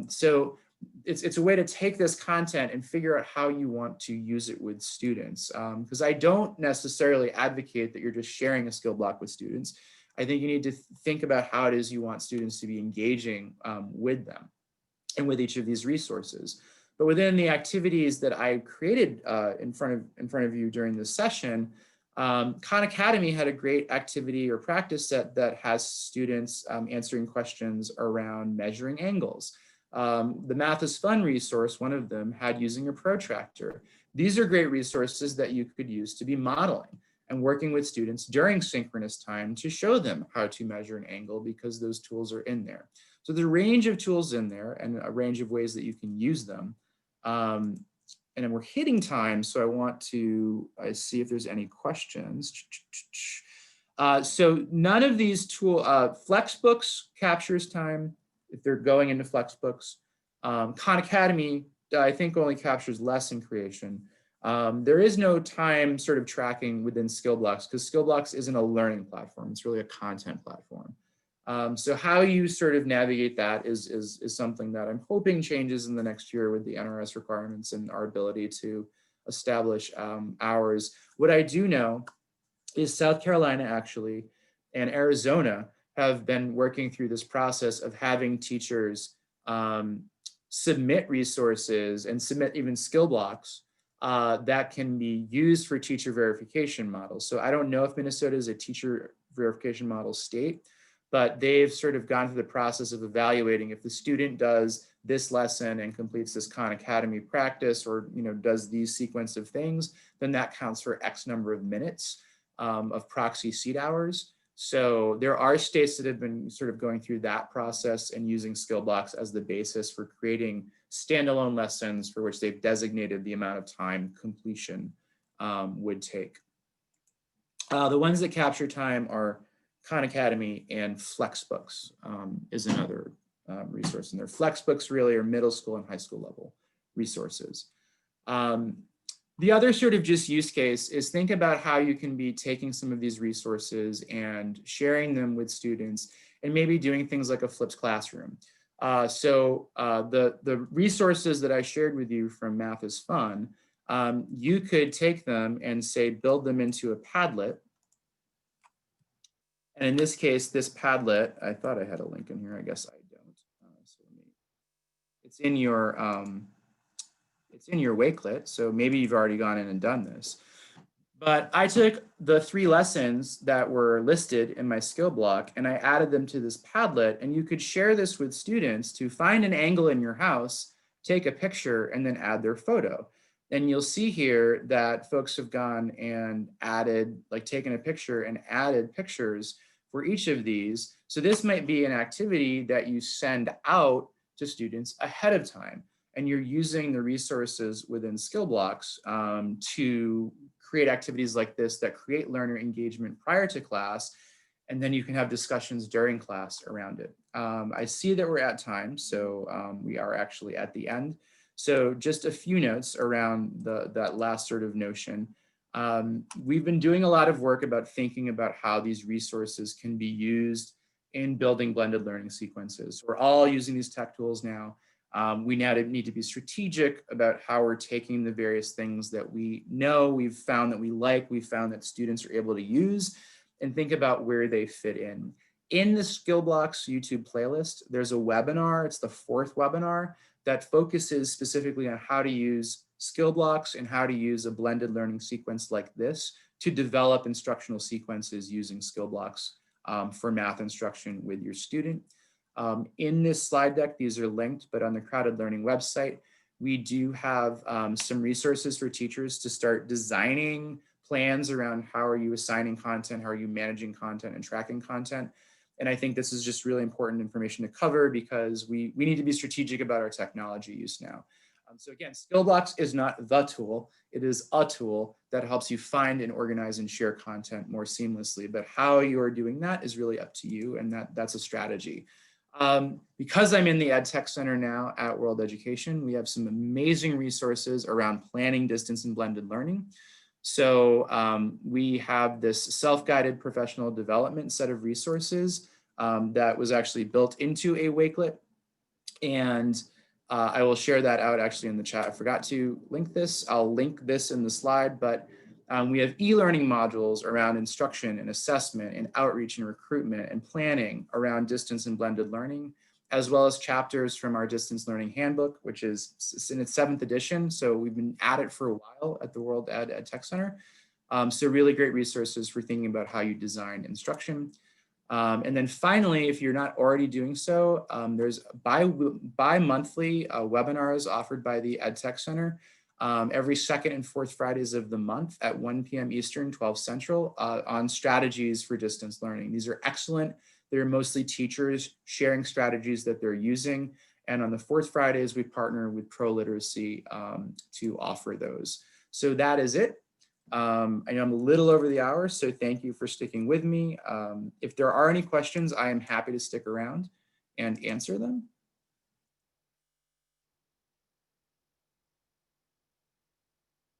So it's a way to take this content and figure out how you want to use it with students. Because I don't necessarily advocate that you're just sharing a skill block with students. I think you need to think about how it is you want students to be engaging with them and with each of these resources. But within the activities that I created in front of you during this session, Khan Academy had a great activity or practice set that has students answering questions around measuring angles. The Math is Fun resource, one of them, had using a protractor. These are great resources that you could use to be modeling and working with students during synchronous time to show them how to measure an angle because those tools are in there. So there's a range of tools in there and a range of ways that you can use them. And then we're hitting time, so I want to see if there's any questions. So none of these Flexbooks captures time if they're going into Flexbooks. Khan Academy, I think, only captures lesson creation. There is no time sort of tracking within SkillBlox because SkillBlox isn't a learning platform. It's really a content platform. So how you sort of navigate that is something that I'm hoping changes in the next year with the NRS requirements and our ability to establish hours. What I do know is South Carolina actually and Arizona have been working through this process of having teachers submit resources and submit even skill blocks that can be used for teacher verification models. So I don't know if Minnesota is a teacher verification model state, but they've sort of gone through the process of evaluating if the student does this lesson and completes this Khan Academy practice, or does these sequence of things, then that counts for X number of minutes of proxy seat hours. So there are states that have been sort of going through that process and using SkillBlox as the basis for creating standalone lessons for which they've designated the amount of time completion would take. The ones that capture time are Khan Academy and Flexbooks is another resource. And their Flexbooks really are middle school and high school level resources. The other sort of just use case is think about how you can be taking some of these resources and sharing them with students and maybe doing things like a flipped classroom. The resources that I shared with you from Math is Fun, you could take them and say, build them into a Padlet. And in this case, this Padlet, I thought I had a link in here, I guess I don't. It's in your Wakelet, so maybe you've already gone in and done this. But I took the 3 lessons that were listed in my skill block and I added them to this Padlet, and you could share this with students to find an angle in your house, take a picture, and then add their photo. And you'll see here that folks have gone and added, like taken a picture and added pictures for each of these. So this might be an activity that you send out to students ahead of time, and you're using the resources within SkillBlox to create activities like this that create learner engagement prior to class, and then you can have discussions during class around it. I see that we're at time, so we are actually at the end. So just a few notes around that last sort of notion. We've been doing a lot of work about thinking about how these resources can be used in building blended learning sequences. We're all using these tech tools now. We now need to be strategic about how we're taking the various things that we know, we've found that we like, we've found that students are able to use, and think about where they fit in. In the SkillBlox YouTube playlist, there's a webinar, it's the 4th webinar, that focuses specifically on how to use SkillBlox and how to use a blended learning sequence like this to develop instructional sequences using SkillBlox for math instruction with your student. In this slide deck, these are linked, but on the Crowded Learning website, we do have some resources for teachers to start designing plans around how are you assigning content, how are you managing content and tracking content. And I think this is just really important information to cover because we need to be strategic about our technology use now. So again, SkillBlox is not the tool, it is a tool that helps you find and organize and share content more seamlessly. But how you're doing that is really up to you, and that's a strategy. Because I'm in the Ed Tech Center now at World Education, we have some amazing resources around planning distance and blended learning. So we have this self-guided professional development set of resources that was actually built into a Wakelet. And I will share that out actually in the chat. I forgot to link this. I'll link this in the slide, but we have e-learning modules around instruction and assessment and outreach and recruitment and planning around distance and blended learning, as well as chapters from our distance learning handbook, which is in its 7th edition. So we've been at it for a while at the World Ed Tech Center. So really great resources for thinking about how you design instruction. And then finally, if you're not already doing so, there's bi-monthly webinars offered by the Ed Tech Center every 2nd and 4th Fridays of the month at 1 p.m. Eastern, 12 Central on strategies for distance learning. These are excellent. They're mostly teachers sharing strategies that they're using. And on the 4th Fridays, we partner with Pro Literacy to offer those. So that is it. I know I'm a little over the hour, so thank you for sticking with me. If there are any questions, I am happy to stick around and answer them.